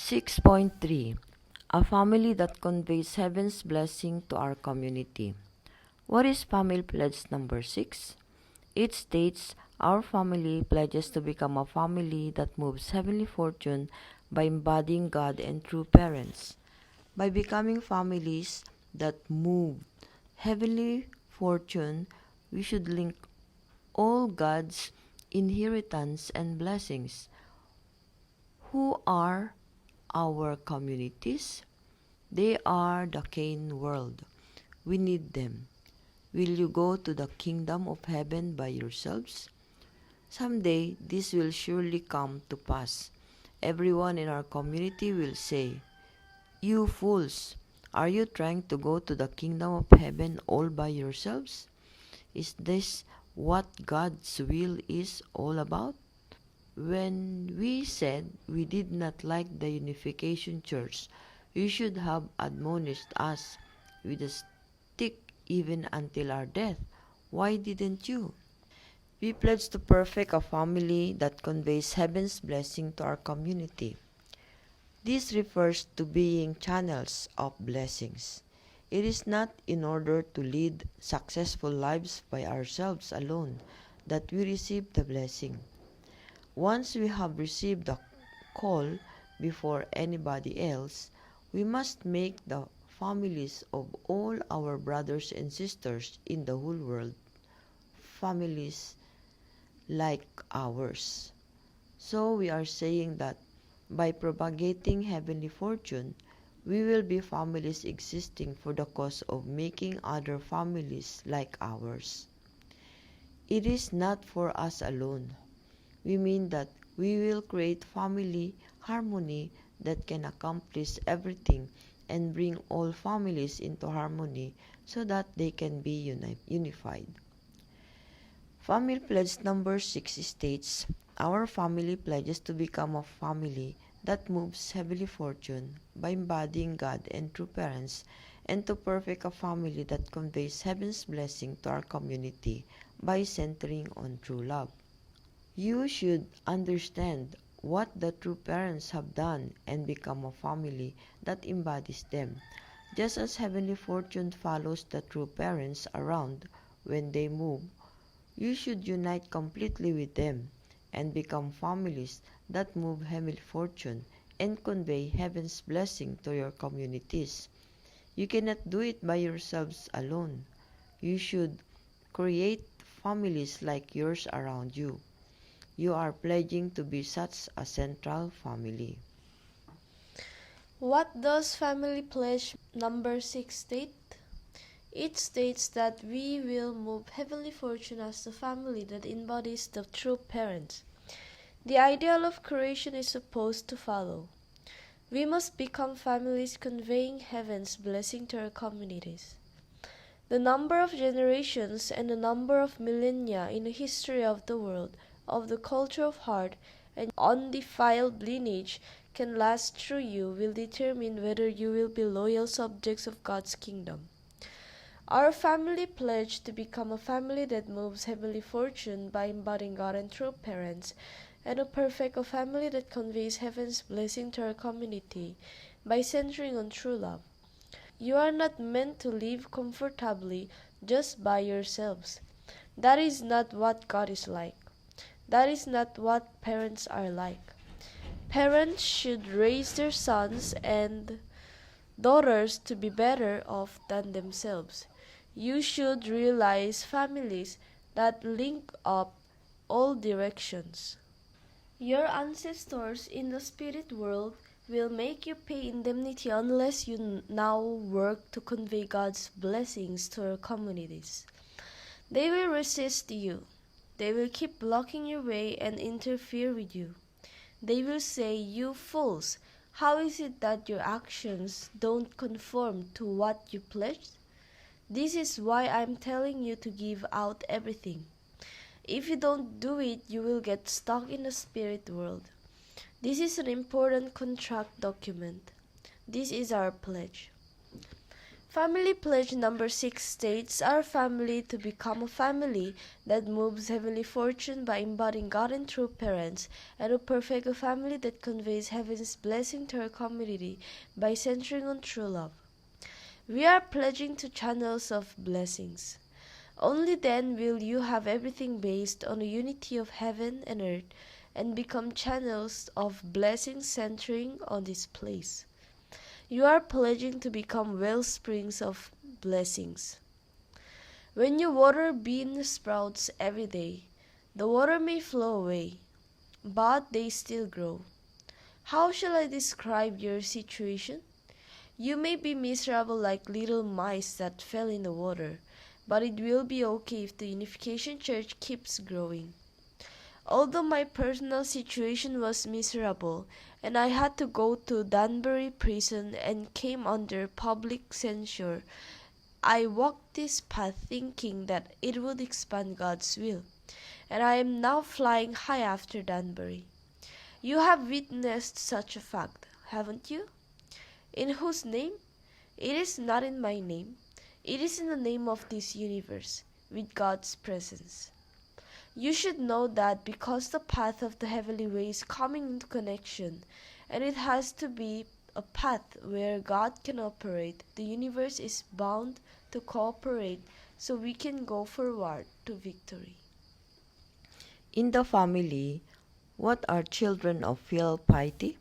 6.3 A family that conveys heaven's blessing to our community. What is family pledge number 6? It states our family pledges to become a family that moves heavenly fortune by embodying God and true parents. By becoming families that move heavenly fortune, we should link all God's inheritance and blessings. Who are our communities? They are the Cain world. We need them. Will you go to the kingdom of heaven by yourselves? Someday this will surely come to pass. Everyone in our community will say, "You fools, are you trying to go to the kingdom of heaven all by yourselves? Is this what God's will is all about?" When we said we did not like the Unification Church, you should have admonished us with a stick even until our death. Why didn't you? We pledge to perfect a family that conveys heaven's blessing to our community. This refers to being channels of blessings. It is not in order to lead successful lives by ourselves alone that we receive the blessing. Once we have received the call before anybody else, we must make the families of all our brothers and sisters in the whole world families like ours. So we are saying that by propagating heavenly fortune, we will be families existing for the cause of making other families like ours. It is not for us alone. We mean that we will create family harmony that can accomplish everything and bring all families into harmony so that they can be unified. Family pledge number 6 states, our family pledges to become a family that moves heavenly fortune by embodying God and true parents, and to perfect a family that conveys heaven's blessing to our community by centering on true love. You should understand what the true parents have done and become a family that embodies them. Just as heavenly fortune follows the true parents around when they move, you should unite completely with them and become families that move heavenly fortune and convey heaven's blessing to your communities. You cannot do it by yourselves alone. You should create families like yours around you. You are pledging to be such a central family. What does family pledge number 6 state? It states that we will move heavenly fortune as the family that embodies the true parents. The ideal of creation is supposed to follow. We must become families conveying heaven's blessing to our communities. The number of generations and the number of millennia in the history of the world, of the culture of heart, and undefiled lineage can last through you will determine whether you will be loyal subjects of God's kingdom. Our family pledge to become a family that moves heavenly fortune by embodying God and true parents, and to perfect a family that conveys heaven's blessing to our community by centering on true love. You are not meant to live comfortably just by yourselves. That is not what God is like. That is not what parents are like. Parents should raise their sons and daughters to be better off than themselves. You should realize families that link up all directions. Your ancestors in the spirit world will make you pay indemnity unless you now work to convey God's blessings to your communities. They will resist you. They will keep blocking your way and interfere with you. They will say, "You fools, how is it that your actions don't conform to what you pledged?" This is why I'm telling you to give out everything. If you don't do it, you will get stuck in the spirit world. This is an important contract document. This is our pledge. Family pledge number 6 states our family to become a family that moves heavenly fortune by embodying God and true parents, and to perfect a family that conveys heaven's blessing to our community by centering on true love. We are pledging to channels of blessings. Only then will you have everything based on the unity of heaven and earth and become channels of blessings centering on this place. You are pledging to become well springs of blessings. When you water bean sprouts every day, the water may flow away, but they still grow. How shall I describe your situation? You may be miserable like little mice that fell in the water, but it will be okay if the Unification Church keeps growing. Although my personal situation was miserable and I had to go to Danbury prison and came under public censure, I walked this path thinking that it would expand God's will, and I am now flying high after Danbury. You have witnessed such a fact, haven't you? In whose name? It is not in my name. It is in the name of this universe, with God's presence. You should know that because the path of the heavenly way is coming into connection, and it has to be a path where God can operate, the universe is bound to cooperate so we can go forward to victory. In the family, what are children of filial piety?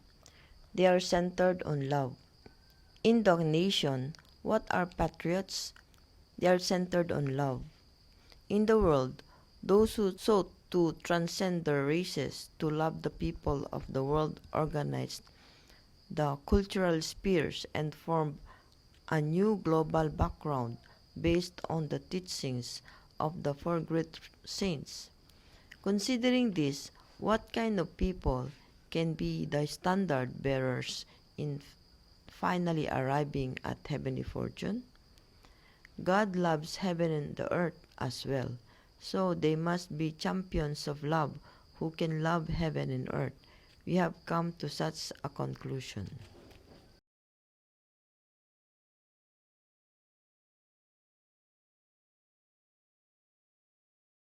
They are centered on love. In the nation, what are patriots? They are centered on love. In the world, those who sought to transcend their races to love the people of the world organized the cultural spheres and formed a new global background based on the teachings of the four great saints. Considering this, what kind of people can be the standard bearers in finally arriving at heavenly fortune? God loves heaven and the earth as well, so they must be champions of love who can love heaven and earth. We have come to such a conclusion.